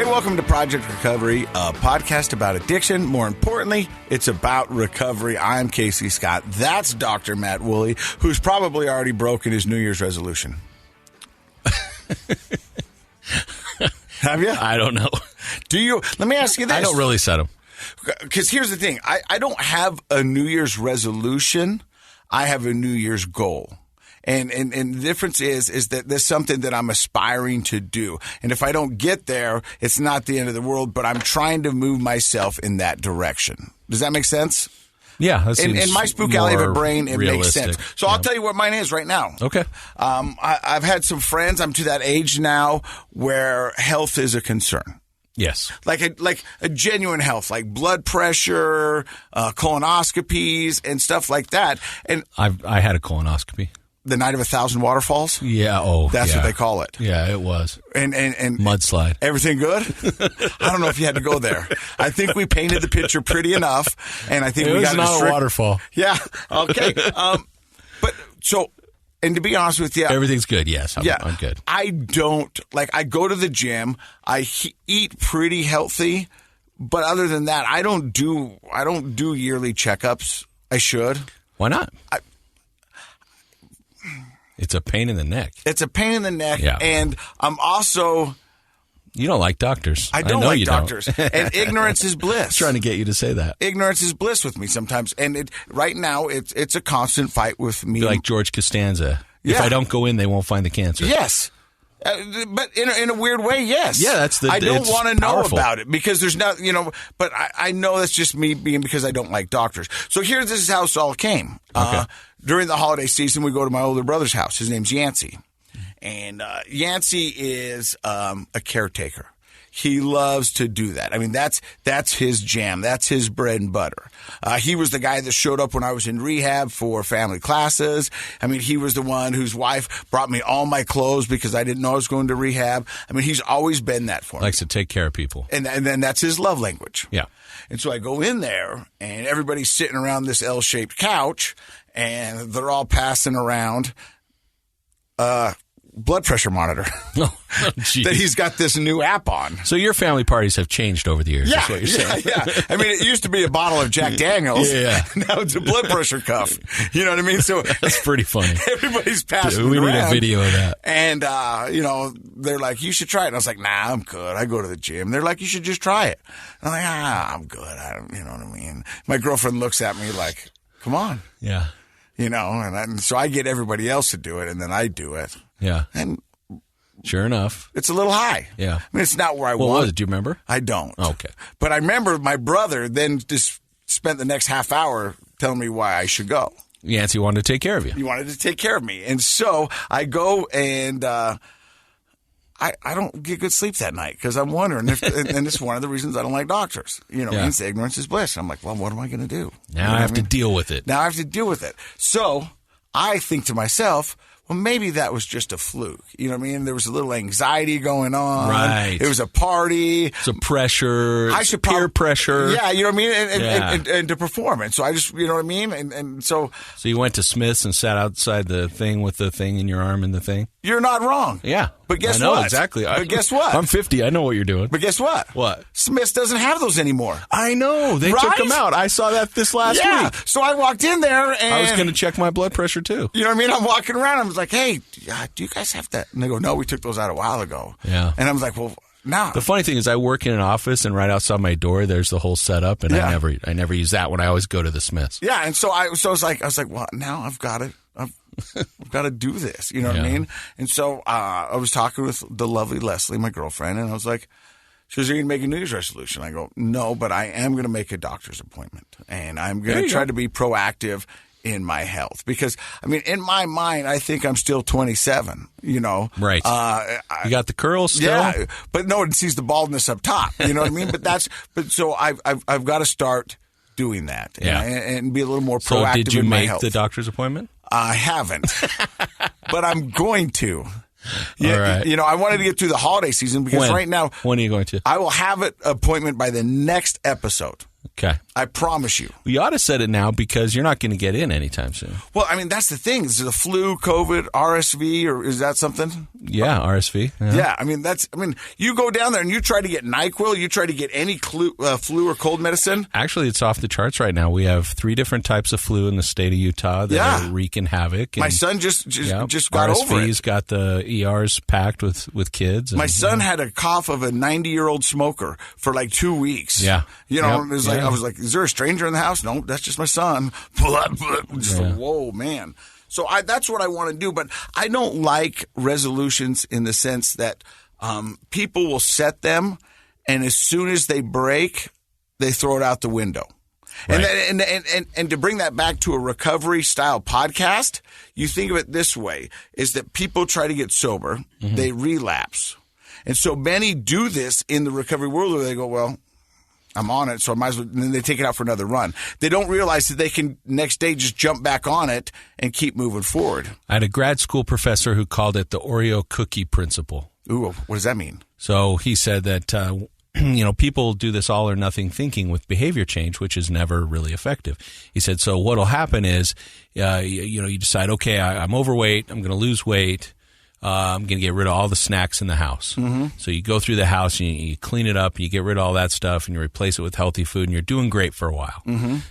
welcome to Project Recovery, a podcast about addiction. More importantly, it's about recovery. I'm Casey Scott. That's Dr. Matt Woolley, who's probably already broken his New Year's resolution. Have you? I don't know. Do you? Let me ask you this. I don't really set them. Because here's the thing. I don't have a New Year's resolution. I have a New Year's goal. And the difference is that there's something that I'm aspiring to do. And if I don't get there, it's not the end of the world, but I'm trying to move myself in that direction. Does that make sense? Yeah. That seems in my spook alley of a brain, it realistic. makes sense. So I'll tell you what mine is right now. Okay. I've had some friends. I'm to that age now where health is a concern. Yes. Like a genuine health, like blood pressure, colonoscopies, and stuff like that. And I had a colonoscopy. The night of 1,000 waterfalls? Yeah. That's what they call it. Yeah, it was. And mudslide. Everything good? I don't know if you had to go there. I think we painted the picture pretty enough, and I think we got it was not a waterfall. Yeah. Okay. And to be honest with you, everything's good. Yes, I'm good. I don't I go to the gym. I eat pretty healthy, but other than that, I don't do yearly checkups. I should. Why not? It's a pain in the neck. It's a pain in the neck, yeah. And I'm also... You don't like doctors. I don't like doctors. And ignorance is bliss. I'm trying to get you to say that. Ignorance is bliss with me sometimes. And right now, it's a constant fight with me. Be like George Costanza. Yeah. If I don't go in, they won't find the cancer. Yes. But in a weird way, yes. Yeah, I don't want to know powerful. about it because there's not, but I know that's just me being because I don't like doctors. So this is how it all came. Okay. During the holiday season, we go to my older brother's house. His name's Yancey. And Yancey is a caretaker. He loves to do that. I mean, that's his jam. That's his bread and butter. He was the guy that showed up when I was in rehab for family classes. I mean, he was the one whose wife brought me all my clothes because I didn't know I was going to rehab. I mean, he's always been that for me. Likes to take care of people. And then that's his love language. Yeah. And so I go in there, and everybody's sitting around this L-shaped couch, and they're all passing around blood pressure monitor that he's got this new app on. So your family parties have changed over the years. Yeah, is what you're saying. Yeah. I mean, it used to be a bottle of Jack Daniels. Yeah. Now it's a blood pressure cuff. You know what I mean? So that's pretty funny. Everybody's passing Dude, we around. need a video of that. And, they're like, you should try it. And I was like, nah, I'm good. I go to the gym. They're like, you should just try it. And I'm like, I'm good. You know what I mean? My girlfriend looks at me like, come on. Yeah. And so I get everybody else to do it, and then I do it. Yeah. And sure enough, it's a little high. Yeah. I mean, it's not where I want. want. What was it? Do you remember? I don't. Okay. But I remember my brother then just spent the next half hour telling me why I should go. Yancey wanted to take care of you. He wanted to take care of me. And so I go and I don't get good sleep that night because I'm wondering if, and it's one of the reasons I don't like doctors. Means ignorance is bliss. I'm like, well, what am I going to do? Now I have to deal with it. Now I have to deal with it. So I think to myself, well, maybe that was just a fluke. You know what I mean? There was a little anxiety going on. Right. It was a party. Some pressure. Peer pressure. Yeah, you know what I mean? And to perform. And so I just, you know what I mean? And so. So you went to Smith's and sat outside the thing with the thing in your arm and the thing? You're not wrong. Yeah. But guess what? I know, what? exactly. But guess what? I'm 50. I know what you're doing. But guess what? What? Smith's doesn't have those anymore. I know. They took them out. I saw that this last week. So I walked in there and I was going to check my blood pressure too. You know what I mean? I'm walking around. I was like, hey, do you guys have that? And they go, no, we took those out a while ago. Yeah. And I was like, well, no. The funny thing is I work in an office and right outside my door there's the whole setup and I never use that when I always go to the Smiths. Yeah. And so I was like, well, now I've got it. I've got to do this. You know what I mean? And so I was talking with the lovely Leslie, my girlfriend, and I was like, she goes, are you going to make a New Year's resolution? I go, no, but I am going to make a doctor's appointment. And I'm going to try to be proactive in my health. Because, I mean, in my mind, I think I'm still 27, Right. You got the curls still? Yeah. But no one sees the baldness up top. You know what I mean? But so I've got to start doing that and be a little more proactive in my health. So did you make the doctor's appointment? I haven't, but I'm going to. All right. I wanted to get through the holiday season because right now. When are you going to? I will have an appointment by the next episode. Okay. I promise you. We ought to set it now because you're not going to get in anytime soon. Well, I mean, that's the thing. Is it the flu, COVID, RSV, or is that something? Yeah, RSV. Yeah, I mean, you go down there and you try to get NyQuil, you try to get any flu or cold medicine. Actually, it's off the charts right now. We have 3 different types of flu in the state of Utah that are wreaking havoc. My son just got RSV's over it. Got the ERs packed with kids. My son had a cough of a 90-year-old smoker for like 2 weeks. Yeah. You know, it was like, I was like, is there a stranger in the house? No, that's just my son. Just whoa, man. So that's what I want to do. But I don't like resolutions in the sense that people will set them, and as soon as they break, they throw it out the window. Right. And to bring that back to a recovery style podcast, you think of it this way, is that people try to get sober, they relapse. And so many do this in the recovery world where they go, well, I'm on it, so I might as well, and then they take it out for another run. They don't realize that they can next day just jump back on it and keep moving forward. I had a grad school professor who called it the Oreo cookie principle. Ooh, what does that mean? So he said that, people do this all or nothing thinking with behavior change, which is never really effective. He said, so what'll happen is, you decide, okay, I'm overweight, I'm going to lose weight. I'm going to get rid of all the snacks in the house. So you go through the house and you clean it up and you get rid of all that stuff and you replace it with healthy food and you're doing great for a while.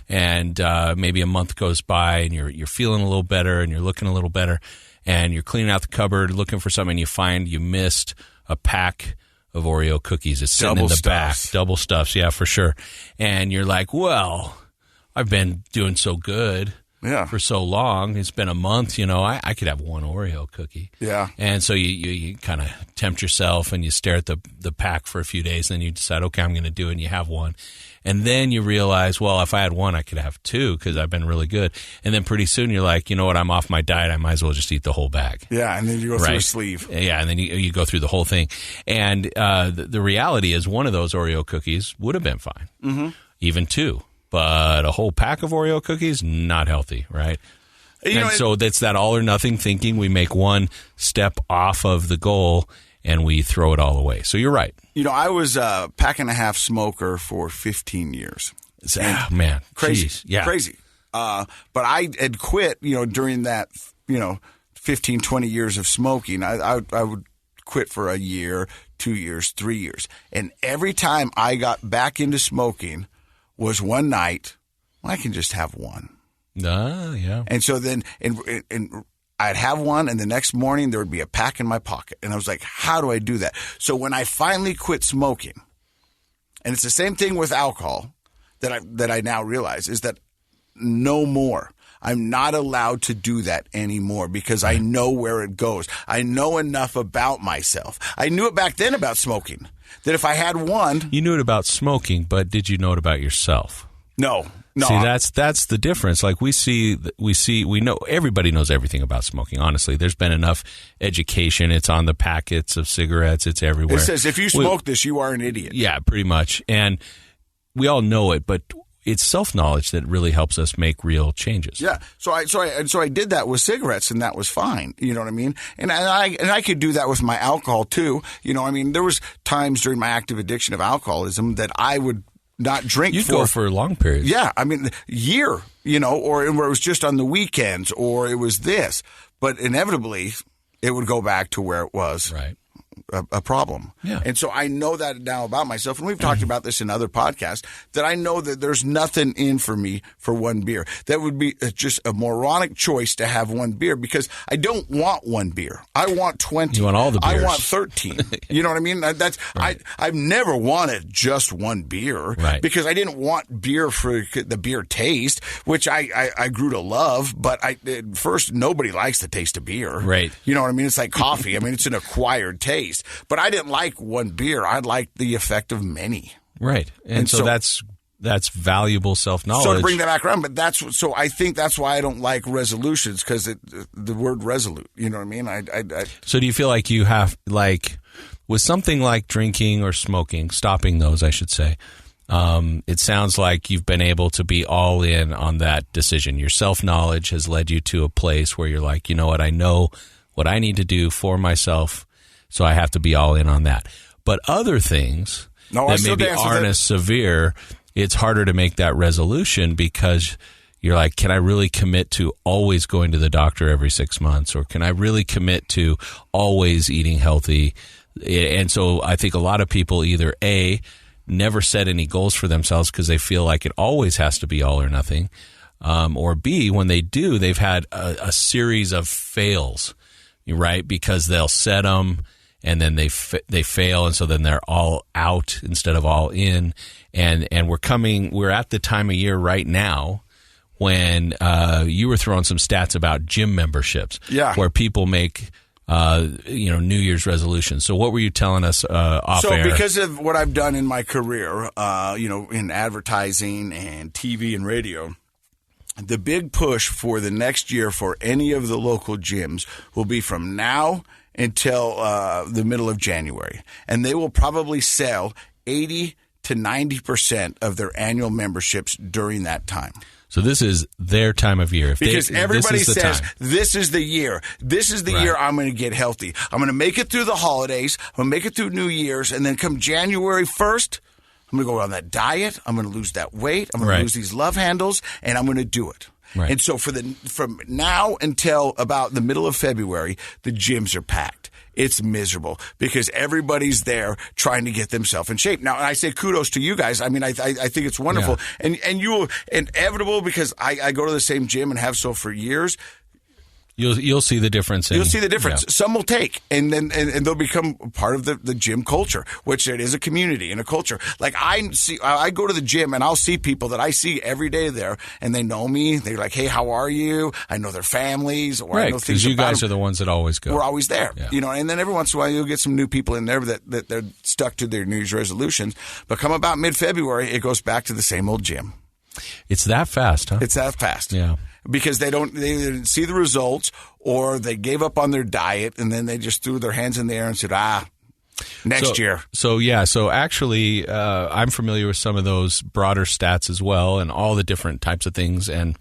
And maybe a month goes by and you're feeling a little better and you're looking a little better and you're cleaning out the cupboard looking for something and you find you missed a pack of Oreo cookies. It's sitting in the back. Double stuffs, yeah, for sure. And you're like, well, I've been doing so good. Yeah. For so long. It's been a month, I could have one Oreo cookie. Yeah. And so you kind of tempt yourself and you stare at the pack for a few days and then you decide, okay, I'm going to do it, and you have one. And then you realize, well, if I had one, I could have 2 because I've been really good. And then pretty soon you're like, you know what, I'm off my diet. I might as well just eat the whole bag. Yeah, and then you go through a sleeve. Yeah, and then you go through the whole thing. And the reality is one of those Oreo cookies would have been fine, even 2. But a whole pack of Oreo cookies, not healthy, right? So that's that all or nothing thinking. We make one step off of the goal and we throw it all away. So you're right. I was a pack and a half smoker for 15 years. Man, crazy. Geez. Yeah. Crazy. But I had quit, during that, 15, 20 years of smoking. I would quit for a year, 2 years, 3 years. And every time I got back into smoking was one night, well, I can just have one. Yeah. And so then and I'd have one, and the next morning there would be a pack in my pocket. And I was like, how do I do that? So when I finally quit smoking, and it's the same thing with alcohol that I now realize, is that no more. I'm not allowed to do that anymore because I know where it goes. I know enough about myself. I knew it back then about smoking, that if I had one... You knew it about smoking, but did you know it about yourself? No. See, that's the difference. Like we know, everybody knows everything about smoking. Honestly, there's been enough education. It's on the packets of cigarettes. It's everywhere. It says, if you smoke this, you are an idiot. Yeah, pretty much. And we all know it, but it's self-knowledge that really helps us make real changes. Yeah. So I did that with cigarettes, and that was fine. You know what I mean? And I could do that with my alcohol too. There was times during my active addiction of alcoholism that I would not drink. You'd go for long periods. Yeah. Year, or where it was just on the weekends, or it was this. But inevitably, it would go back to where it was. Right. A problem. Yeah. And so I know that now about myself, and we've talked about this in other podcasts, that I know that there's nothing in for me for one beer. That would be just a moronic choice to have one beer, because I don't want one beer. I want 20. You want all the beers. I want 13. You know what I mean? That's right. I've never wanted just one beer, right, because I didn't want beer for the beer taste, which I grew to love. But at first, nobody likes the taste of beer. Right. You know what I mean? It's like coffee. It's an acquired taste. But I didn't like one beer. I liked the effect of many. Right. And so that's valuable self-knowledge. So to bring that back around, but I think that's why I don't like resolutions, because the word resolute, you know what I mean? So do you feel like you have, like, with something like drinking or smoking, stopping those, I should say, it sounds like you've been able to be all in on that decision. Your self-knowledge has led you to a place where you're like, you know what, I know what I need to do for myself, so I have to be all in on that. But other things that maybe aren't as severe, it's harder to make that resolution because you're like, can I really commit to always going to the doctor every 6 months? Or can I really commit to always eating healthy? And so I think a lot of people either A, never set any goals for themselves because they feel like it always has to be all or nothing. Or B, when they do, they've had a series of fails, right? Because they'll set them and then they fail, and so then they're all out instead of all in. And we're at the time of year right now when you were throwing some stats about gym memberships, where people make New Year's resolutions. So what were you telling us off air? So because of what I've done in my career, in advertising and TV and radio, the big push for the next year for any of the local gyms will be from now until the middle of January. And they will probably sell 80 to 90% of their annual memberships during that time. So this is their time of year. Because everybody says, this is the year. This is the year I'm going to get healthy. I'm going to make it through the holidays. I'm going to make it through New Year's. And then come January 1st, I'm going to go on that diet. I'm going to lose that weight. I'm going to lose these love handles. And I'm going to do it. Right. And so from now until about the middle of February, the gyms are packed. It's miserable because everybody's there trying to get themselves in shape. Now, I say kudos to you guys. I mean, I think it's wonderful. Yeah. And you will, inevitable, because I go to the same gym and have so for years. You'll see the difference. You'll see the difference. Yeah. Some will take, and then and they'll become part of the gym culture, which it is a community and a culture. Like I go to the gym and I'll see people that I see every day there, and they know me. They're like, "Hey, how are you?" I know their families, or I know things about them. Because you guys are the ones that always go. We're always there, And then every once in a while you'll get some new people in there that they're stuck to their New Year's resolutions. But come about mid-February, it goes back to the same old gym. It's that fast, huh? It's that fast. Yeah. Because they didn't see the results, or they gave up on their diet, and then they just threw their hands in the air and said, next year. So actually, I'm familiar with some of those broader stats as well, and all the different types of things and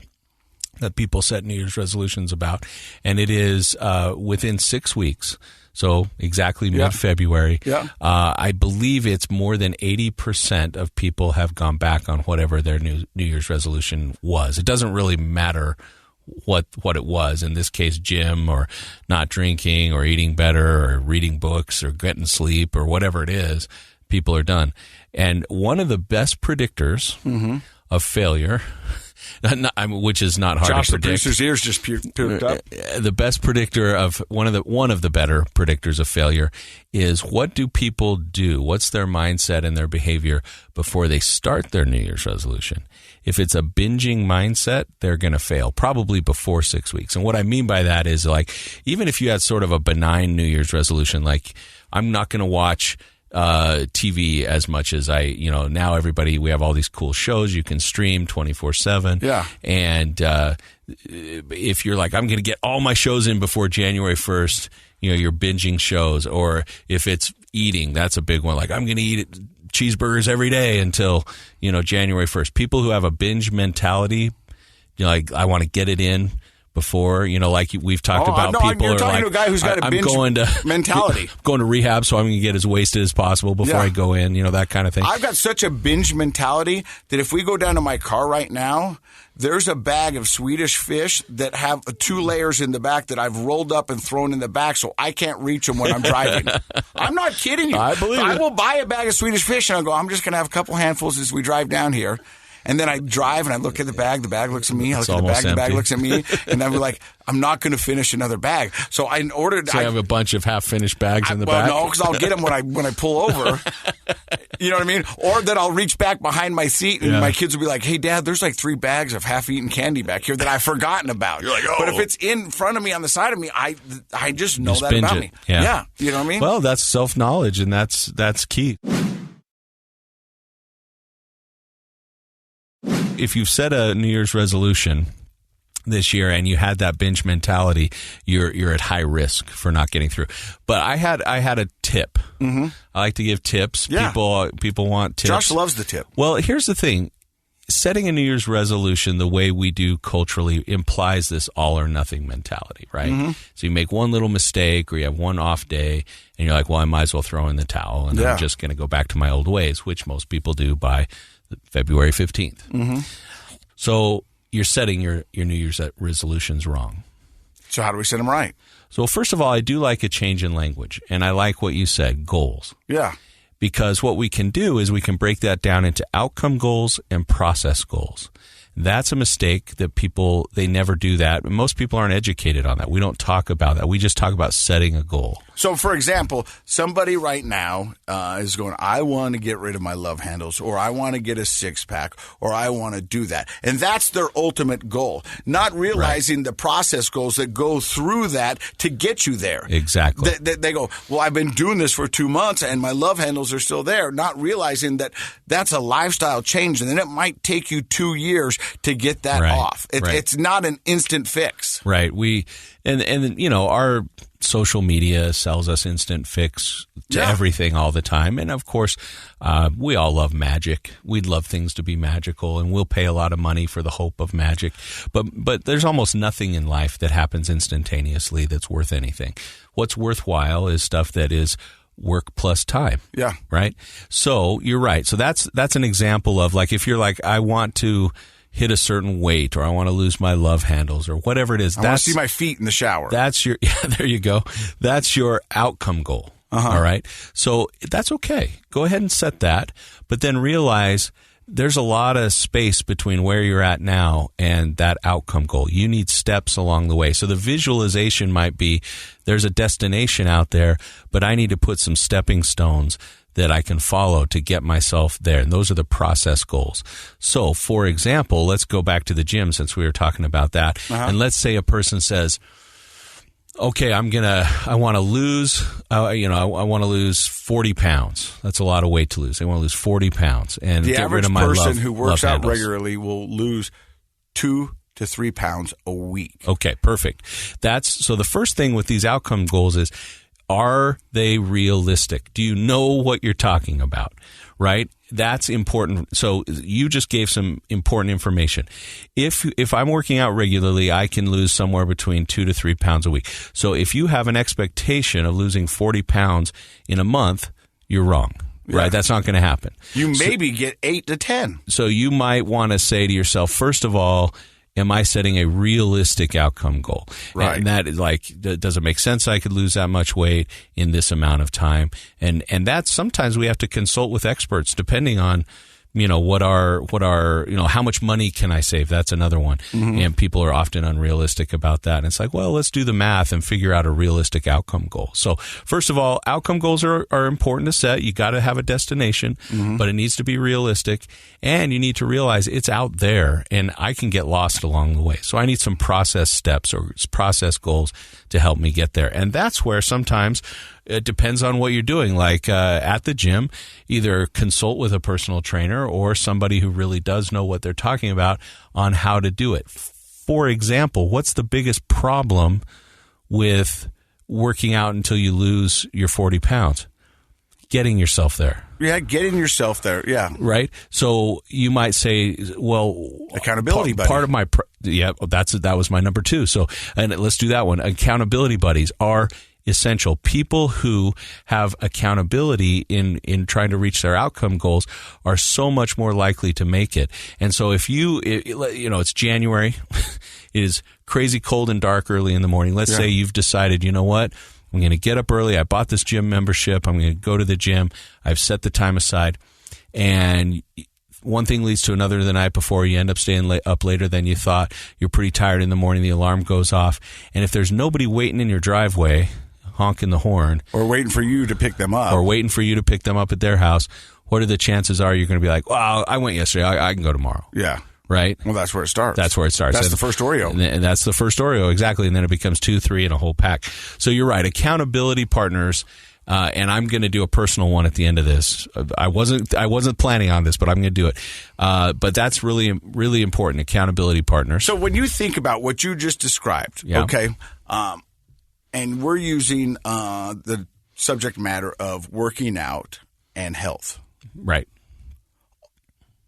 that people set New Year's resolutions about. And it is within 6 weeks. So exactly mid-February. Yeah. I believe it's more than 80% of people have gone back on whatever their New Year's resolution was. It doesn't really matter what it was. In this case, gym or not drinking or eating better or reading books or getting sleep or whatever it is, people are done. And one of the best predictors of failure, which is not hard Josh, to predict. The producer's ears just puked up. The best predictor of one of the better predictors of failure is, what do people do? What's their mindset and their behavior before they start their New Year's resolution? If it's a binging mindset, they're going to fail probably before 6 weeks. And what I mean by that is, like, even if you had sort of a benign New Year's resolution, like, I'm not going to watch TV as much as now we have all these cool shows you can stream 24/7. Yeah. And if you're like, I'm going to get all my shows in before January 1st, you're binging shows. Or if it's eating, that's a big one. Like, I'm going to eat cheeseburgers every day until, January 1st. People who have a binge mentality, like, I want to get it in before, like we've talked about. People you're are talking like, to a guy who's got a binge mentality. Going to rehab, so I'm going to get as wasted as possible before I go in, that kind of thing. I've got such a binge mentality that if we go down to my car right now, there's a bag of Swedish fish that have 2 layers in the back that I've rolled up and thrown in the back so I can't reach them when I'm driving. I'm not kidding you. I believe I will buy a bag of Swedish fish and I'll go, I'm just going to have a couple handfuls as we drive down here. And then I drive and I look at the bag looks at me, I look at the bag looks at me, and I'm like, I'm not going to finish another bag. So I ordered. So I have a bunch of half-finished bags in the back? Well, no, because I'll get them when I pull over. You know what I mean? Or then I'll reach back behind my seat and my kids will be like, hey, Dad, there's like 3 bags of half-eaten candy back here that I've forgotten about. You're like, oh. But if it's in front of me on the side of me, I just know that about me. Yeah. You know what I mean? Well, that's self-knowledge, and that's key. If you've set a New Year's resolution this year and you had that binge mentality, you're at high risk for not getting through. But I had a tip. I like to give tips. Yeah. People want tips. Josh loves the tip. Well, here's the thing. Setting a New Year's resolution the way we do culturally implies this all or nothing mentality, right? So you make one little mistake or you have one off day and you're like, well, I might as well throw in the towel and I'm just going to go back to my old ways, which most people do by February 15th. Mm-hmm. So you're setting your New Year's resolutions wrong. So how do we set them right? So first of all, I do like a change in language, and I like what you said, goals. Yeah. Because what we can do is we can break that down into outcome goals and process goals. That's a mistake that they never do that. Most people aren't educated on that. We don't talk about that. We just talk about setting a goal. So, for example, somebody right now is going, I want to get rid of my love handles, or I want to get a six-pack, or I want to do that. And that's their ultimate goal, not realizing the process goals that go through that to get you there. Exactly. They go, well, I've been doing this for 2 months, and my love handles are still there, not realizing that that's a lifestyle change, and then it might take you 2 years to get that off. It's not an instant fix. Right. And our social media sells us instant fix to everything all the time. And of course, we all love magic. We'd love things to be magical, and we'll pay a lot of money for the hope of magic. But there's almost nothing in life that happens instantaneously that's worth anything. What's worthwhile is stuff that is work plus time. Yeah. Right? So you're right. So that's an example of, like, if you're like, I want to hit a certain weight, or I want to lose my love handles, or whatever it is. I want to see my feet in the shower. There you go. That's your outcome goal. All right. So that's okay. Go ahead and set that, but then realize there's a lot of space between where you're at now and that outcome goal. You need steps along the way. So the visualization might be, there's a destination out there, but I need to put some stepping stones that I can follow to get myself there. And those are the process goals. So, for example, let's go back to the gym, since we were talking about that. And let's say a person says, okay, I want to lose, I want to lose 40 pounds. That's a lot of weight to lose. I want to lose 40 pounds and get rid of my love. The average person who works out regularly will lose 2 to 3 pounds a week. Okay, perfect. So the first thing with these outcome goals is, are they realistic? Do you know what you're talking about? Right? That's important. So you just gave some important information. If I'm working out regularly, I can lose somewhere between 2 to 3 pounds a week. So if you have an expectation of losing 40 pounds in a month, you're wrong. Right? That's not going to happen. You maybe get 8 to 10. So you might want to say to yourself, first of all, am I setting a realistic outcome goal? Right. And that is like, does it make sense I could lose that much weight in this amount of time? And that's, sometimes we have to consult with experts depending on, what are, how much money can I save? That's another one. Mm-hmm. And people are often unrealistic about that. And it's like, well, let's do the math and figure out a realistic outcome goal. So first of all, outcome goals are important to set. You got to have a destination, but it needs to be realistic. And you need to realize it's out there and I can get lost along the way. So I need some process steps or process goals to help me get there. And that's where sometimes it depends on what you're doing. Like at the gym, either consult with a personal trainer or somebody who really does know what they're talking about on how to do it. For example, what's the biggest problem with working out until you lose your 40 pounds? Getting yourself there. Yeah, getting yourself there. Yeah. Right? So you might say, well, accountability buddy. Part of my that was my number 2. So, and let's do that one. Accountability buddies are essential. People who have accountability in trying to reach their outcome goals are so much more likely to make it. And so if it's January, it is crazy cold and dark early in the morning. Let's say you've decided, you know what? I'm going to get up early. I bought this gym membership. I'm going to go to the gym. I've set the time aside. And one thing leads to another the night before. You end up staying up later than you thought. You're pretty tired in the morning. The alarm goes off. And if there's nobody waiting in your driveway, honking the horn, or waiting for you to pick them up, at their house, what are the chances are you're going to be like, well, I went yesterday, I can go tomorrow? Yeah. Right? Well, that's where it starts. That's the first Oreo. And that's the first Oreo, exactly. And then it becomes 2, 3, and a whole pack. So you're right. Accountability partners, and I'm going to do a personal one at the end of this. I wasn't planning on this, but I'm going to do it. But that's really, really important. Accountability partners. So when you think about what you just described, okay, and we're using the subject matter of working out and health. Right.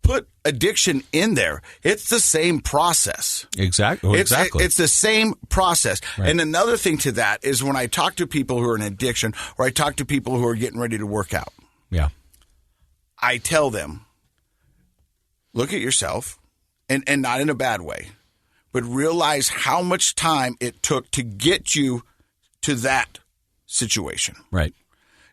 Put addiction in there. It's the same process. Exactly. It's the same process. Right. And another thing to that is when I talk to people who are in addiction, or I talk to people who are getting ready to work out. Yeah. I tell them, look at yourself, and not in a bad way, but realize how much time it took to get you to that situation. Right.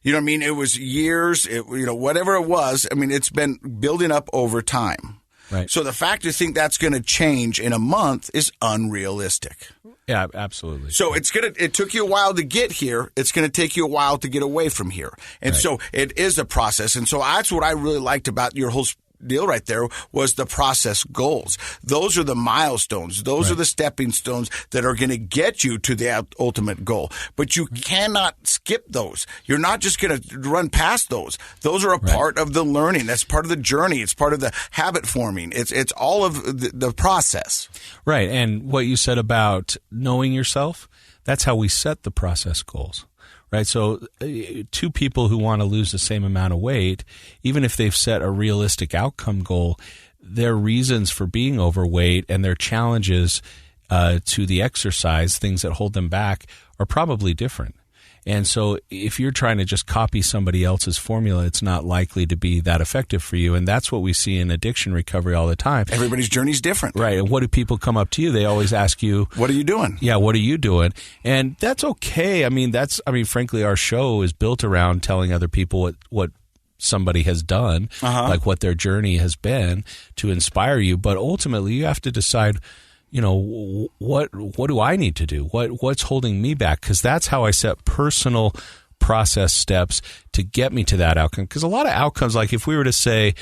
You know what I mean? It was years, whatever it was. I mean, it's been building up over time. Right. So the fact to think that's going to change in a month is unrealistic. Yeah, absolutely. So it took you a while to get here. It's going to take you a while to get away from here. And so it is a process. And so that's what I really liked about your whole deal right there was the process goals. Those are the milestones. Those are the stepping stones that are going to get you to the ultimate goal. But you cannot skip those. You're not just going to run past those. Those are a part of the learning. That's part of the journey. It's part of the habit forming. It's all of the process. Right. And what you said about knowing yourself, that's how we set the process goals. Right. So two people who want to lose the same amount of weight, even if they've set a realistic outcome goal, their reasons for being overweight and their challenges to the exercise, things that hold them back, are probably different. And so if you're trying to just copy somebody else's formula, it's not likely to be that effective for you. And that's what we see in addiction recovery all the time. Everybody's journey is different. Right. And what do people come up to you? They always ask you, what are you doing? Yeah, what are you doing? And that's okay. I mean, frankly, our show is built around telling other people what somebody has done, like what their journey has been to inspire you. But ultimately, you have to decide, what do I need to do? What's holding me back? Because that's how I set personal process steps to get me to that outcome. Because a lot of outcomes, like if we were to say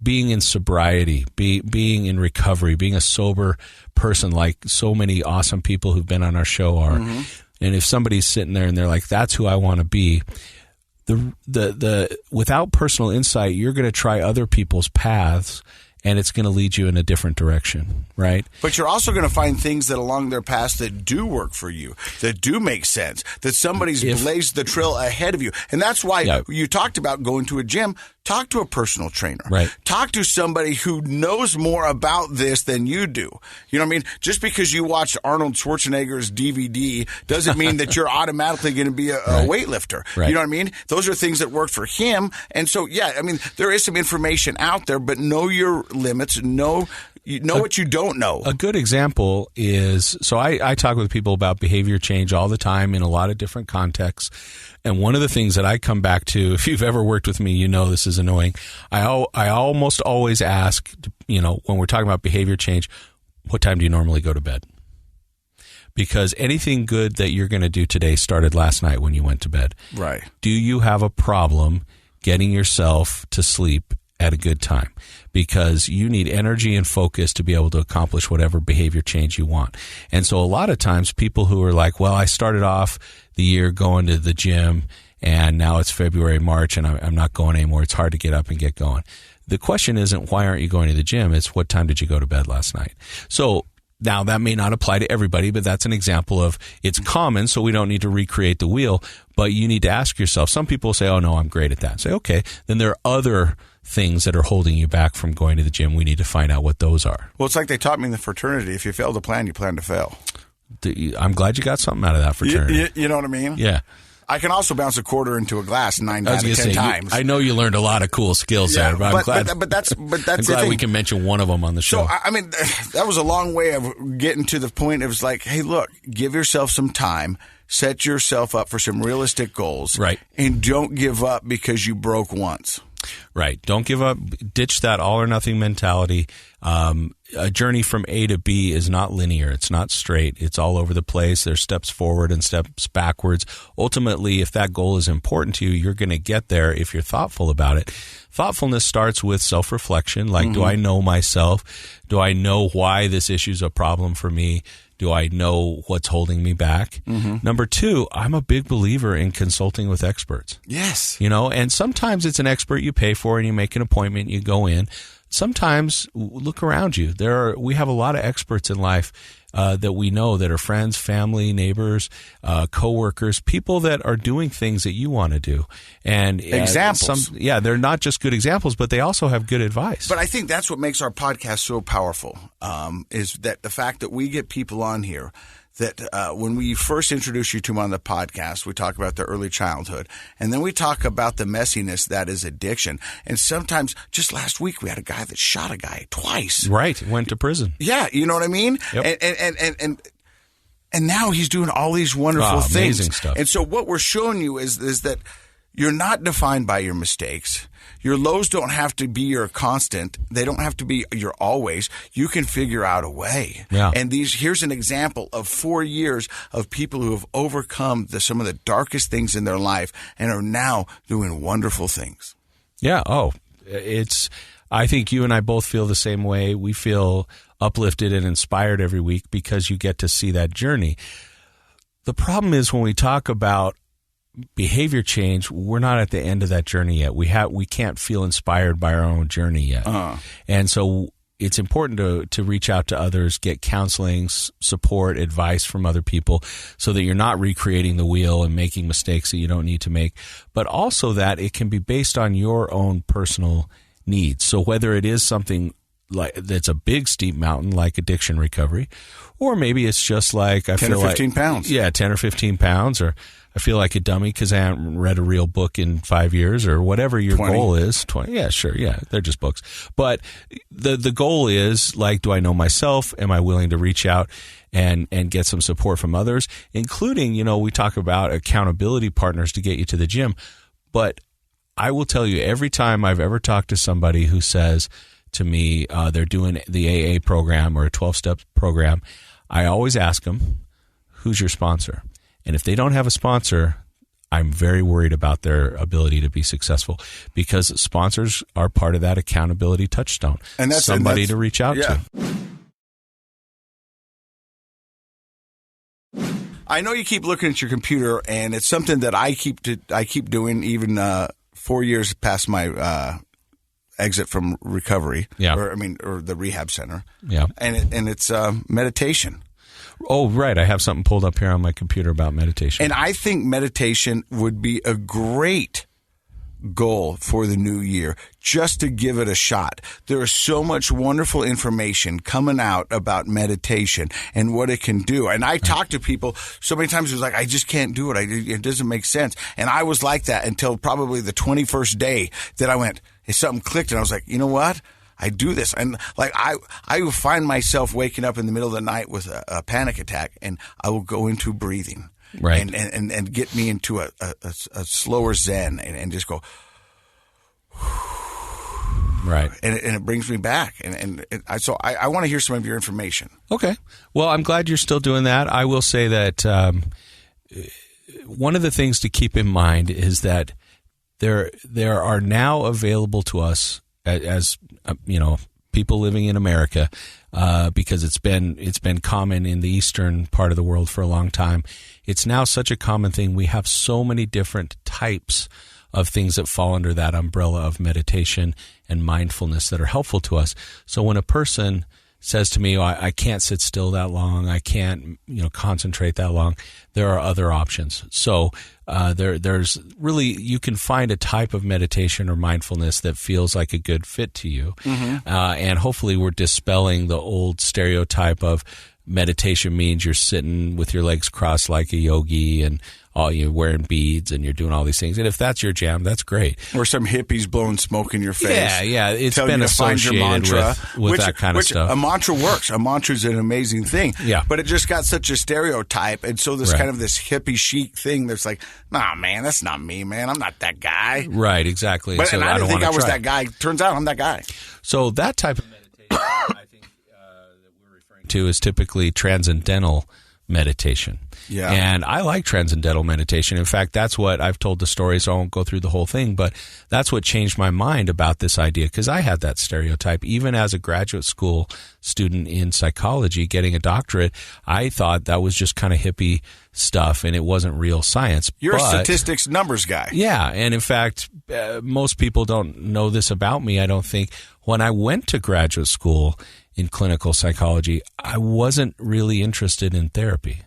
being in sobriety, being in recovery, being a sober person, like so many awesome people who've been on our show are, and if somebody's sitting there and they're like, that's who I want to be, the without personal insight, you're going to try other people's paths, and it's going to lead you in a different direction, right? But you're also going to find things that along their path that do work for you, that do make sense, that somebody's blazed the trail ahead of you. And that's why you talked about going to a gym. Talk to a personal trainer. Right. Talk to somebody who knows more about this than you do. You know what I mean? Just because you watched Arnold Schwarzenegger's DVD doesn't mean that you're automatically going to be a weightlifter. Right. You know what I mean? Those are things that work for him. And so, there is some information out there, but know your limits. Know what you don't know. A good example is, so I talk with people about behavior change all the time in a lot of different contexts. And one of the things that I come back to, if you've ever worked with me, you know this is annoying. I almost always ask, when we're talking about behavior change, what time do you normally go to bed? Because anything good that you're going to do today started last night when you went to bed. Right. Do you have a problem getting yourself to sleep at a good time? Because you need energy and focus to be able to accomplish whatever behavior change you want. And so a lot of times people who are like, well, I started off the year going to the gym and now it's February, March, and I'm not going anymore. It's hard to get up and get going. The question isn't why aren't you going to the gym? It's what time did you go to bed last night? So now that may not apply to everybody, but that's an example of it's common, so we don't need to recreate the wheel, but you need to ask yourself. Some people say, oh no, I'm great at that. Say, okay, then there are other things that are holding you back from going to the gym. We need to find out what those are. Well, it's like they taught me in the fraternity. If you fail to plan, you plan to fail. I'm glad you got something out of that fraternity. You know what I mean? Yeah. I can also bounce a quarter into a glass 9 out of 10 times. I know you learned a lot of cool skills there, but I'm glad. But that's I'm the glad thing. we can mention one of them on the show. So that was a long way of getting to the point. It was like, hey, look, give yourself some time, set yourself up for some realistic goals, right? And don't give up because you broke once. Right. Don't give up. Ditch that all or nothing mentality. A journey from A to B is not linear. It's not straight. It's all over the place. There's steps forward and steps backwards. Ultimately, if that goal is important to you, you're going to get there if you're thoughtful about it. Thoughtfulness starts with self-reflection. Like, do I know myself? Do I know why this issue is a problem for me? Do I know what's holding me back? Number 2, I'm a big believer in consulting with experts. Yes. And sometimes it's an expert you pay for and you make an appointment, you go in. Sometimes look around you. We have a lot of experts in life that we know that are friends, family, neighbors, coworkers, people that are doing things that you want to do. And examples. They're not just good examples, but they also have good advice. But I think that's what makes our podcast so powerful, is that the fact that we get people on here that when we first introduce you to them on the podcast, we talk about their early childhood, and then we talk about the messiness that is addiction. And sometimes, just last week, we had a guy that shot a guy twice. Right, went to prison. Yeah, you know what I mean? Yep. And now he's doing all these wonderful things. Amazing stuff. And so what we're showing you is that you're not defined by your mistakes. Your lows don't have to be your constant. They don't have to be your always. You can figure out a way. Yeah. And here's an example of 4 years of people who have overcome some of the darkest things in their life and are now doing wonderful things. Yeah. Oh, I think you and I both feel the same way. We feel uplifted and inspired every week because you get to see that journey. The problem is when we talk about behavior change, we're not at the end of that journey yet. We can't feel inspired by our own journey yet. And so it's important to reach out to others, get counseling, support, advice from other people so that you're not recreating the wheel and making mistakes that you don't need to make, but also that it can be based on your own personal needs. So whether it is something like that's a big steep mountain like addiction recovery, or maybe it's just like 10 or 15 pounds. Yeah, 10 or 15 pounds, or I feel like a dummy because I haven't read a real book in 5 years, or whatever your 20. goal is. 20, yeah, sure, yeah, they're just books. But the goal is, like, do I know myself? Am I willing to reach out and get some support from others, including, we talk about accountability partners to get you to the gym. But I will tell you, every time I've ever talked to somebody who says to me they're doing the AA program or a 12-step program, I always ask them, who's your sponsor? And if they don't have a sponsor, I'm very worried about their ability to be successful, because sponsors are part of that accountability touchstone. And that's somebody to reach out to. I know you keep looking at your computer, and it's something that I keep doing even 4 years past my exit from recovery. Yeah. or the rehab center. Yeah. And it's meditation. Oh, right. I have something pulled up here on my computer about meditation. And I think meditation would be a great goal for the new year, just to give it a shot. There is so much wonderful information coming out about meditation and what it can do. And I talk to people so many times who's like, I just can't do it. It doesn't make sense. And I was like that until probably the 21st day that I went, something clicked, and I was like, you know what? I do this. And like, I will find myself waking up in the middle of the night with a panic attack, and I will go into breathing. Right. And get me into a slower zen and just go. Right. And it brings me back. So I want to hear some of your information. Okay. Well, I'm glad you're still doing that. I will say that one of the things to keep in mind is that there are now available to us as people living in America, because it's been common in the eastern part of the world for a long time. It's now such a common thing. We have so many different types of things that fall under that umbrella of meditation and mindfulness that are helpful to us. So when a person says to me, I can't sit still that long, I can't concentrate that long, there are other options. So there's really, you can find a type of meditation or mindfulness that feels like a good fit to you. Mm-hmm. And hopefully we're dispelling the old stereotype of meditation means you're sitting with your legs crossed like a yogi and you're wearing beads and you're doing all these things. And if that's your jam, that's great. Or some hippies blowing smoke in your face. Yeah. It's been associated with that kind of stuff. A mantra works. A mantra is an amazing thing. Yeah. But it just got such a stereotype. And so this kind of this hippie chic thing that's like, nah, man, that's not me, man. I'm not that guy. Right, exactly. But so I didn't think I was try. that guy. Turns out I'm that guy. So that type of meditation, I think that we're referring to is typically transcendental meditation. Yeah. And I like transcendental meditation. In fact, that's what I've told the story, so I won't go through the whole thing, but that's what changed my mind about this idea, because I had that stereotype. Even as a graduate school student in psychology, getting a doctorate, I thought that was just kind of hippie stuff and it wasn't real science. You're a statistics numbers guy. Yeah. And in fact, most people don't know this about me, I don't think. When I went to graduate school in clinical psychology, I wasn't really interested in therapy.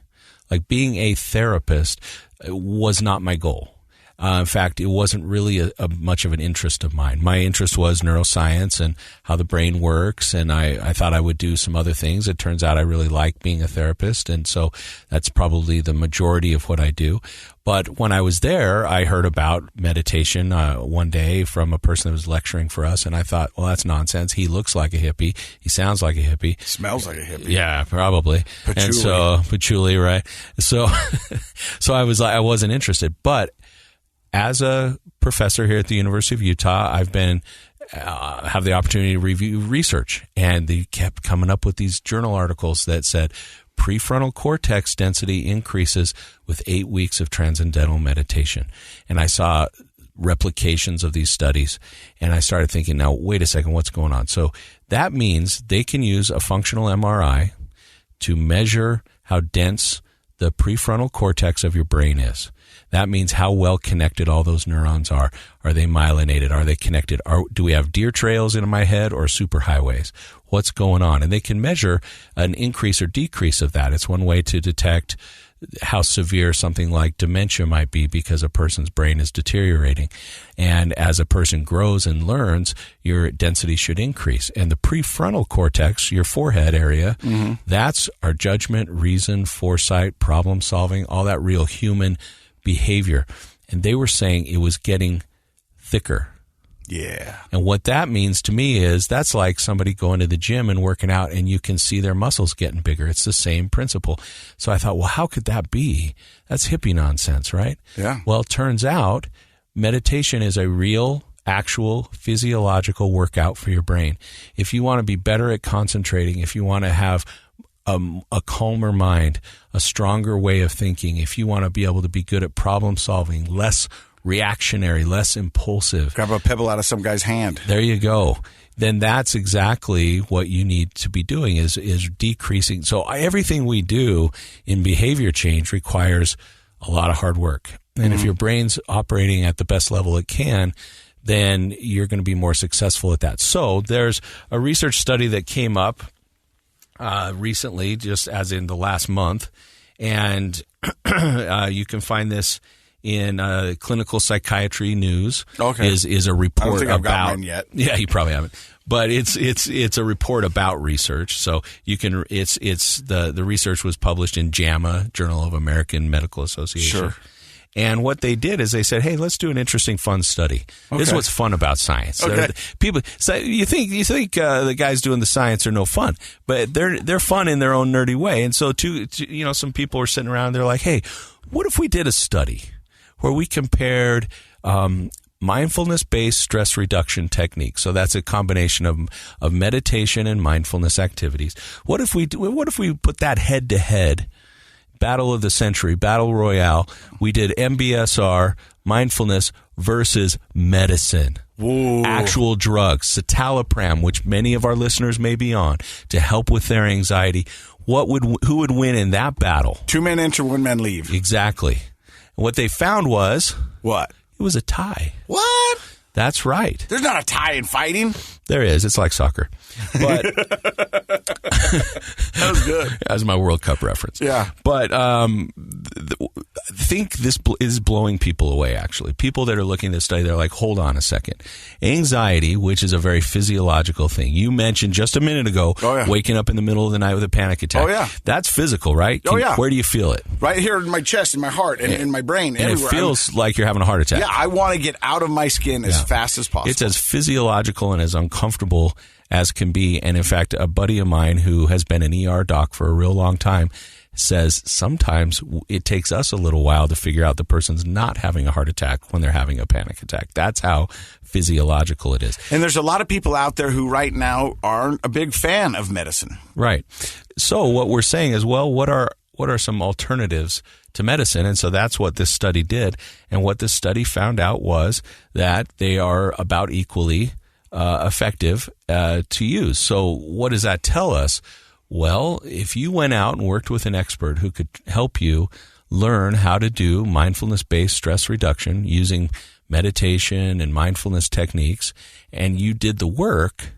Like being a therapist was not my goal. In fact, it wasn't really a much of an interest of mine. My interest was neuroscience and how the brain works, and I thought I would do some other things. It turns out I really like being a therapist, and so that's probably the majority of what I do. But when I was there, I heard about meditation one day from a person that was lecturing for us, and I thought, well, that's nonsense. He looks like a hippie. He sounds like a hippie. Smells like a hippie. Yeah, probably. Patchouli. And so, patchouli, right? So, so I was like, I wasn't interested. But as a professor here at the University of Utah, I've been have the opportunity to review research, and they kept coming up with these journal articles that said prefrontal cortex density increases with 8 weeks of transcendental meditation. And I saw replications of these studies, and I started thinking, now, wait a second, what's going on? So that means they can use a functional MRI to measure how dense the prefrontal cortex of your brain is. That means how well connected all those neurons are. Are they myelinated? Are they connected? Do we have deer trails in my head or superhighways? What's going on? And they can measure an increase or decrease of that. It's one way to detect how severe something like dementia might be because a person's brain is deteriorating. And as a person grows and learns, your density should increase. And the prefrontal cortex, your forehead area, that's our judgment, reason, foresight, problem solving, all that real human behavior. And they were saying it was getting thicker. Yeah. And what that means to me is that's like somebody going to the gym and working out, and you can see their muscles getting bigger. It's the same principle. So I thought, well, how could that be? That's hippie nonsense, right? Yeah. Well, it turns out meditation is a real, actual physiological workout for your brain. If you want to be better at concentrating, if you want to have a calmer mind, a stronger way of thinking, if you want to be able to be good at problem solving, less reactionary, less impulsive. Grab a pebble out of some guy's hand. There you go. Then that's exactly what you need to be doing is decreasing. So everything we do in behavior change requires a lot of hard work. And if your brain's operating at the best level it can, then you're going to be more successful at that. So there's a research study that came up recently, just as in the last month, and you can find this in Clinical Psychiatry News. Okay, is a report I don't think I've about got mine yet. Yeah, you probably haven't, but it's a report about research. So you can the research was published in JAMA, Journal of American Medical Association. Sure. And what they did is they said, "Hey, let's do an interesting, fun study." Okay. This is what's fun about science. Okay. People say you think the guys doing the science are no fun, but they're fun in their own nerdy way. And so, some people are sitting around. They're like, "Hey, what if we did a study where we compared mindfulness-based stress reduction techniques?" So that's a combination of meditation and mindfulness activities. What if we put that head to head? Battle of the century, battle royale. We did MBSR, mindfulness versus medicine. Whoa. Actual drugs, citalopram, which many of our listeners may be on, to help with their anxiety. Who would win in that battle? 2 men enter, 1 man leave. Exactly. And what they found was What? it was a tie. What? That's right. There's not a tie in fighting. There is. It's like soccer. But That was good. as my World Cup reference. Yeah. But I think this is blowing people away, actually. People that are looking at this study, they're like, hold on a second. Anxiety, which is a very physiological thing. You mentioned just a minute ago waking up in the middle of the night with a panic attack. Oh, yeah. That's physical, right? Where do you feel it? Right here in my chest, in my heart, and in my brain, and everywhere. It feels like you're having a heart attack. Yeah, I want to get out of my skin as fast as possible. It's as physiological and as uncomfortable as can be. And in fact, a buddy of mine who has been an ER doc for a real long time says sometimes it takes us a little while to figure out the person's not having a heart attack when they're having a panic attack. That's how physiological it is. And there's a lot of people out there who right now aren't a big fan of medicine. Right. So what we're saying is, well, what are some alternatives to medicine? And so that's what this study did. And what this study found out was that they are about equally effective to use. So what does that tell us? Well, if you went out and worked with an expert who could help you learn how to do mindfulness-based stress reduction using meditation and mindfulness techniques, and you did the work,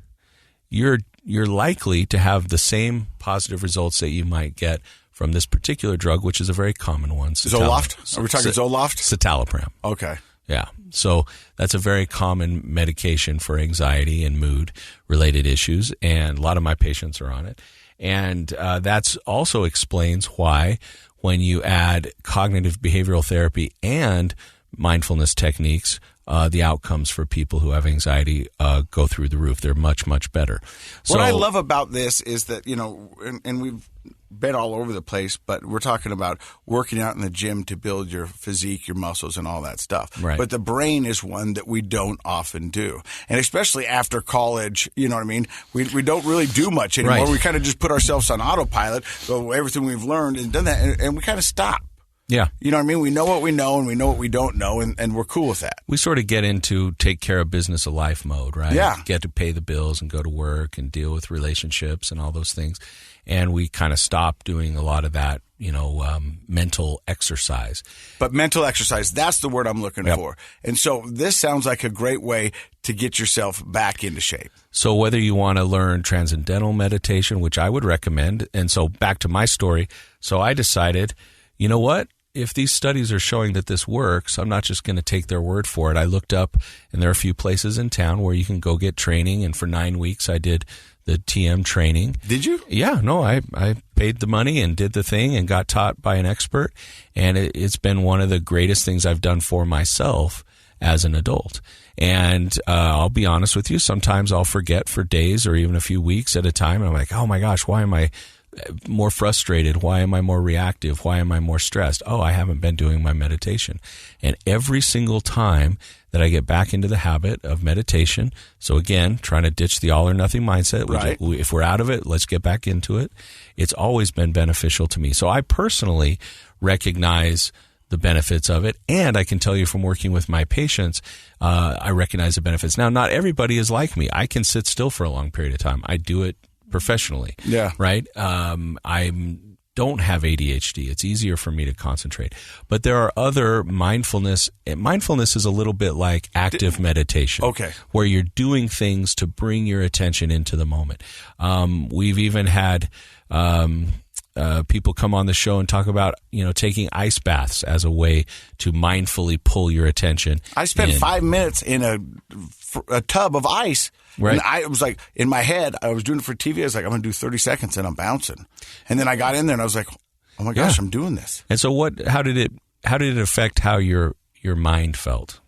you're likely to have the same positive results that you might get from this particular drug, which is a very common one. Zoloft? Are we talking Zoloft? Citalopram. Okay. Yeah. So that's a very common medication for anxiety and mood-related issues, and a lot of my patients are on it. And that's also explains why when you add cognitive behavioral therapy and mindfulness techniques, the outcomes for people who have anxiety go through the roof. They're much, much better. What I love about this is that, and we've been all over the place, but we're talking about working out in the gym to build your physique, your muscles, and all that stuff. Right. But the brain is one that we don't often do. And especially after college, you know what I mean? We don't really do much anymore. Right. We kind of just put ourselves on autopilot, so everything we've learned and done that, and we kind of stop. Yeah. You know what I mean? We know what we know and we know what we don't know, and we're cool with that. We sort of get into take care of business of life mode, right? Yeah. Get to pay the bills and go to work and deal with relationships and all those things. And we kind of stop doing a lot of that, mental exercise. But mental exercise, that's the word I'm looking for. And so this sounds like a great way to get yourself back into shape. So whether you want to learn transcendental meditation, which I would recommend, and so back to my story, so I decided, you know what? If these studies are showing that this works, I'm not just going to take their word for it. I looked up, and there are a few places in town where you can go get training, and for 9 weeks I did the TM training. Did you? Yeah, no, I paid the money and did the thing and got taught by an expert, and it's been one of the greatest things I've done for myself as an adult. And I'll be honest with you, sometimes I'll forget for days or even a few weeks at a time, and I'm like, oh my gosh, why am I more frustrated? Why am I more reactive? Why am I more stressed? Oh, I haven't been doing my meditation. And every single time that I get back into the habit of meditation, so again, trying to ditch the all or nothing mindset, right. If we're out of it, let's get back into it. It's always been beneficial to me. So I personally recognize the benefits of it, and I can tell you from working with my patients, I recognize the benefits. Now, not everybody is like me. I can sit still for a long period of time. I do it professionally. Yeah. Right? I don't have ADHD. It's easier for me to concentrate. But there are other mindfulness. Mindfulness is a little bit like active meditation. Okay. Where you're doing things to bring your attention into the moment. We've even had people come on the show and talk about, taking ice baths as a way to mindfully pull your attention. I spent 5 minutes in a tub of ice. Right. And I was like, in my head, I was doing it for TV. I was like, I'm going to do 30 seconds and I'm bouncing. And then I got in there and I was like, oh my gosh, I'm doing this. And so how did it affect how your mind felt?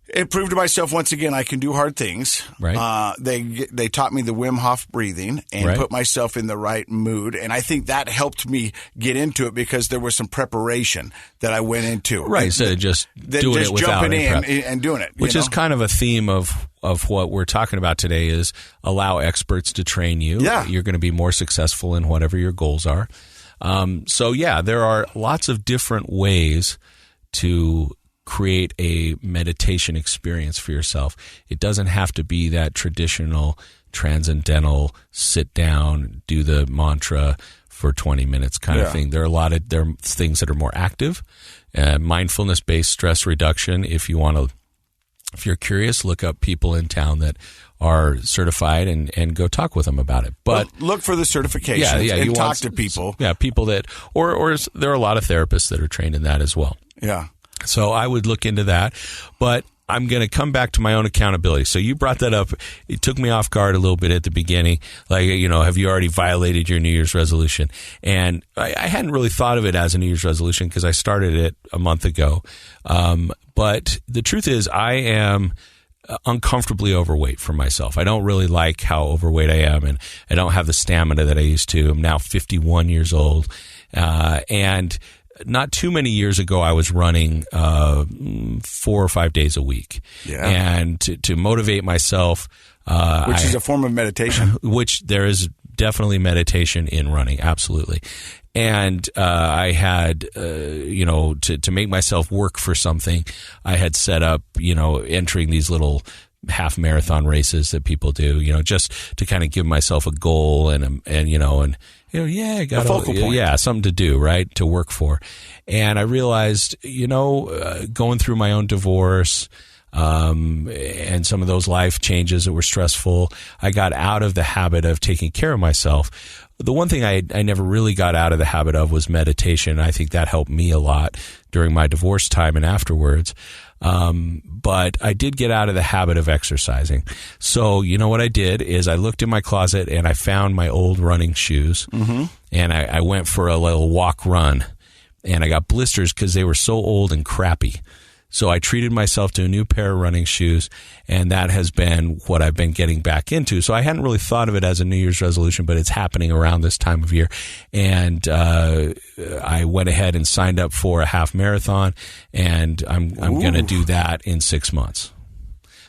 It proved to myself once again I can do hard things. Right. They taught me the Wim Hof breathing and put myself in the right mood, and I think that helped me get into it because there was some preparation that I went into. Right, instead of just doing it without jumping any in prep. and doing it, which is kind of a theme of what we're talking about today is allow experts to train you. Yeah. You're going to be more successful in whatever your goals are. There are lots of different ways to create a meditation experience for yourself. It doesn't have to be that traditional transcendental sit down, do the mantra for 20 minutes kind of thing. There are things that are more active. Mindfulness based stress reduction. If you're curious, look up people in town that are certified and go talk with them about it. But look for the certifications and talk to people. Yeah, people that or there are a lot of therapists that are trained in that as well. Yeah. So I would look into that, but I'm going to come back to my own accountability. So you brought that up. It took me off guard a little bit at the beginning. Like, have you already violated your New Year's resolution? And I hadn't really thought of it as a New Year's resolution because I started it a month ago. But the truth is I am uncomfortably overweight for myself. I don't really like how overweight I am, and I don't have the stamina that I used to. I'm now 51 years old. And not too many years ago, I was running 4 or 5 days a week. Yeah. And to motivate myself. Which is a form of meditation. Which there is definitely meditation in running, absolutely. And I had, to make myself work for something, I had set up, entering these little half marathon races that people do, just to kind of give myself a goal I got a focal point. Yeah, something to do, right? To work for. And I realized, going through my own divorce, and some of those life changes that were stressful, I got out of the habit of taking care of myself. The one thing I never really got out of the habit of was meditation. I think that helped me a lot during my divorce time and afterwards. But I did get out of the habit of exercising. So, you know what I did is I looked in my closet and I found my old running shoes, and I went for a little walk run, and I got blisters because they were so old and crappy. So I treated myself to a new pair of running shoes, and that has been what I've been getting back into. So I hadn't really thought of it as a New Year's resolution, but it's happening around this time of year. And I went ahead and signed up for a half marathon, and I'm going to do that in 6 months.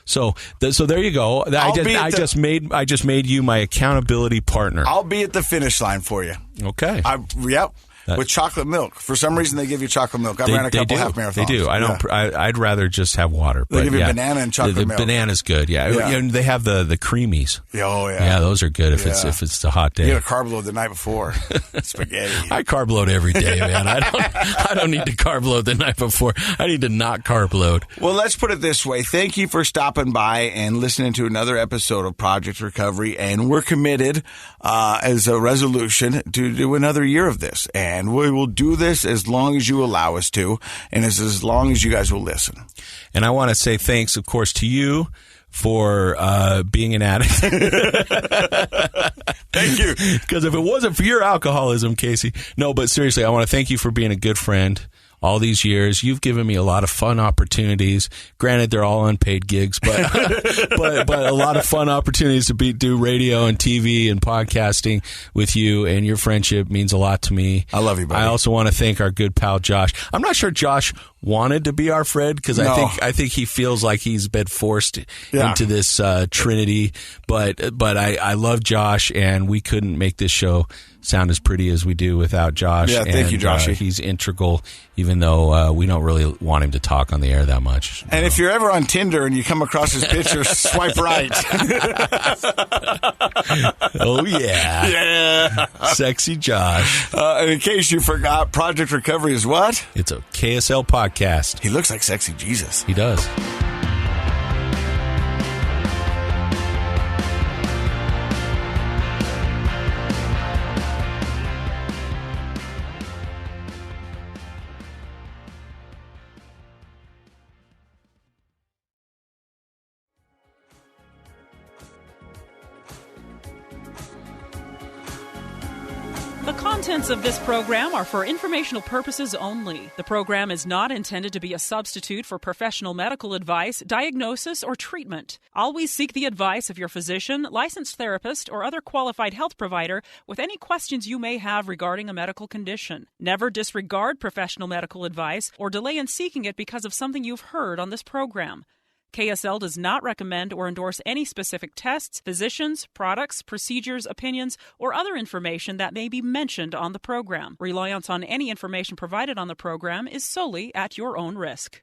So there you go. I just made you my accountability partner. I'll be at the finish line for you. Okay. Yep. With chocolate milk. For some reason, they give you chocolate milk. I ran a couple half marathons. They do. I'd rather just have water. They give you banana and chocolate milk. The banana's good. Yeah. And they have the creamies. Oh yeah. Yeah, those are good if it's a hot day. You get a carb load the night before. Spaghetti. I carb load every day, man. I don't need to carb load the night before. I need to not carb load. Well, let's put it this way. Thank you for stopping by and listening to another episode of Project Recovery. And we're committed as a resolution to do another year of this. And we will do this as long as you allow us to, and as long as you guys will listen. And I want to say thanks, of course, to you for being an addict. Thank you. Because if it wasn't for your alcoholism, Casey. No, but seriously, I want to thank you for being a good friend. All these years, you've given me a lot of fun opportunities. Granted, they're all unpaid gigs, but but a lot of fun opportunities to do radio and TV and podcasting with you, and your friendship means a lot to me. I love you, buddy. I also want to thank our good pal Josh. I'm not sure Josh wanted to be our friend because I think he feels like he's been forced into this trinity. But I love Josh, and we couldn't make this show sound as pretty as we do without Josh. Yeah, thank you, Joshy. He's integral, even though we don't really want him to talk on the air that much. And if you're ever on Tinder and you come across his picture, swipe right. Oh, yeah. Yeah. Sexy Josh. And in case you forgot, Project Recovery is what? It's a KSL podcast. He looks like Sexy Jesus. He does. The contents of this program are for informational purposes only. The program is not intended to be a substitute for professional medical advice, diagnosis, or treatment. Always seek the advice of your physician, licensed therapist, or other qualified health provider with any questions you may have regarding a medical condition. Never disregard professional medical advice or delay in seeking it because of something you've heard on this program. KSL does not recommend or endorse any specific tests, physicians, products, procedures, opinions, or other information that may be mentioned on the program. Reliance on any information provided on the program is solely at your own risk.